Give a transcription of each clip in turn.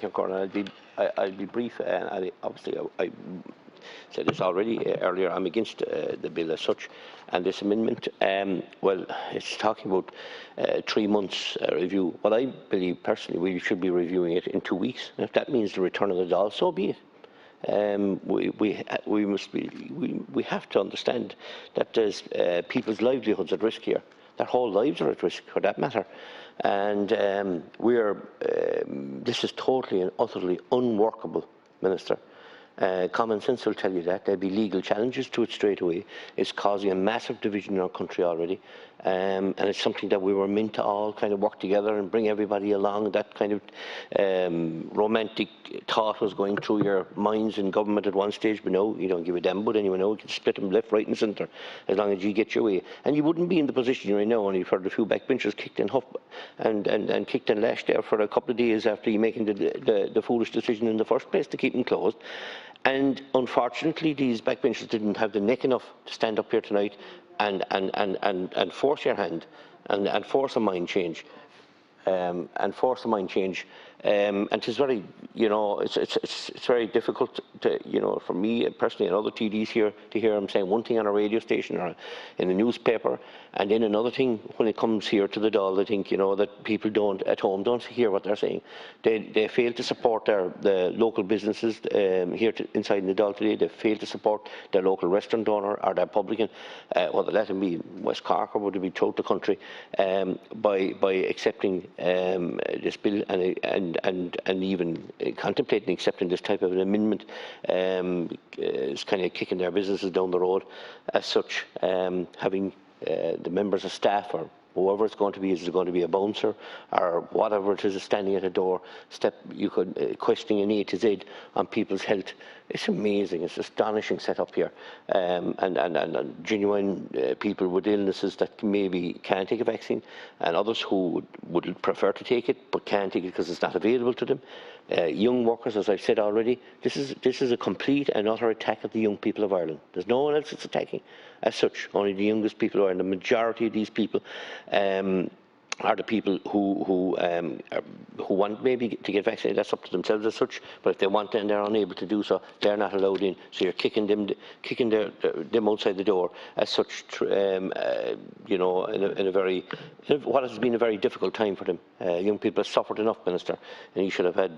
you, Gordon. I'll be brief. Obviously, I said this already earlier. I'm against the bill as such, and this amendment. Well, it's talking about 3 months review. Well, I believe personally we should be reviewing it in 2 weeks. And if that means the return of the Dáil, so be it. We have to understand that there's people's livelihoods at risk here. Their whole lives are at risk, for that matter. And this is totally and utterly unworkable, Minister. Common sense will tell you that. There'll be legal challenges to it straight away. It's causing a massive division in our country already. And it's something that we were meant to all kind of work together and bring everybody along. That kind of romantic thought was going through your minds in government at one stage, but no, you don't give a damn about anyone. No, you can split them left, right and centre as long as you get your way. And you wouldn't be in the position you're in now, only for the few backbenchers kicked and huffed and kicked and lashed there for a couple of days after you making the foolish decision in the first place to keep them closed. And unfortunately, these backbenchers didn't have the neck enough to stand up here tonight and force your hand and force a mind change. And it is very, it's very difficult to, for me personally and other TDs here to hear them saying one thing on a radio station or in a newspaper, and then another thing when it comes here to the Dáil. I think that people at home don't hear what they're saying. They fail to support the local businesses here inside the Dáil today. They fail to support their local restaurant owner or their publican, whether let them be in West Cork or would it be throughout the country, by accepting this bill and even contemplating accepting this type of an amendment. Is kind of kicking their businesses down the road. As such, having the members of staff or whoever it's going to be, is it going to be a bouncer or whatever it is standing at a door, you could questioning an A to Z on people's health. It's amazing. It's astonishing setup here, and genuine people with illnesses that maybe can't take a vaccine, and others who would prefer to take it but can't take it because it's not available to them. Young workers, as I've said already, this is a complete and utter attack at the young people of Ireland. There's no one else that's attacking as such, only the youngest people of Ireland. The majority of these people are the people who want maybe to get vaccinated. That's up to themselves as such, but if they want and they're unable to do so, they're not allowed in. So you're kicking them outside the door as such, in what has been a very difficult time for them. Young people have suffered enough, Minister, and you should have had,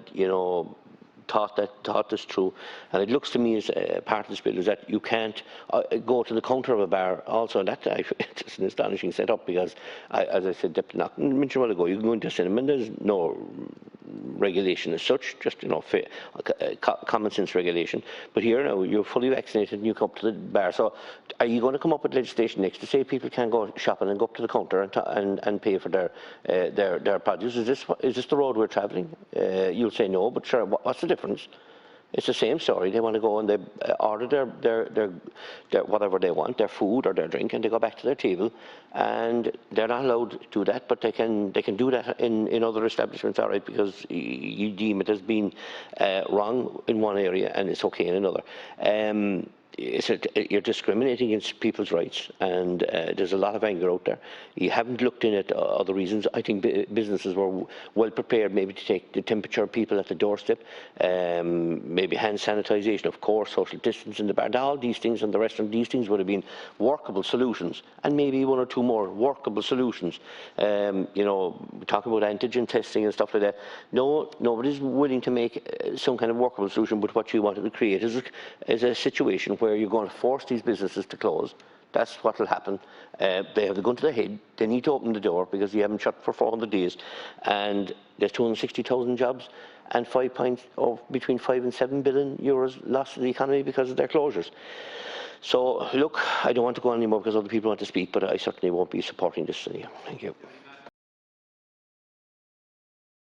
thought this through. And it looks to me as part of this bill is that you can't go to the counter of a bar also. And it's an astonishing setup because, as I said, mentioned a while ago, you can go into a cinema and there's no regulation as such, just common sense regulation. But here now you're fully vaccinated and you come up to the bar. So are you going to come up with legislation next to say people can't go shopping and go up to the counter and pay for their produce? Is this the road we're travelling? You'll say no, but sure, what's the difference? It's the same story. They want to go and they order their whatever they want, their food or their drink, and they go back to their table, and they're not allowed to do that. But they can do that in other establishments, all right, because you deem it as being wrong in one area and it's okay in another. You're discriminating against people's rights, and there's a lot of anger out there. You haven't looked in at other reasons. I think businesses were well prepared maybe to take the temperature of people at the doorstep, maybe hand sanitisation, of course, social distance in the bar, all these things and the rest of these things would have been workable solutions, and maybe one or two more workable solutions. Talking about antigen testing and stuff like that. No, nobody's willing to make some kind of workable solution, but what you wanted to create is a situation where you're going to force these businesses to close. That's what will happen. They have the gun to their head. They need to open the door because you haven't shut for 400 days. And there's 260,000 jobs and between 5 and 7 billion euros lost to the economy because of their closures. So, look, I don't want to go on anymore because other people want to speak, but I certainly won't be supporting this. Thank you.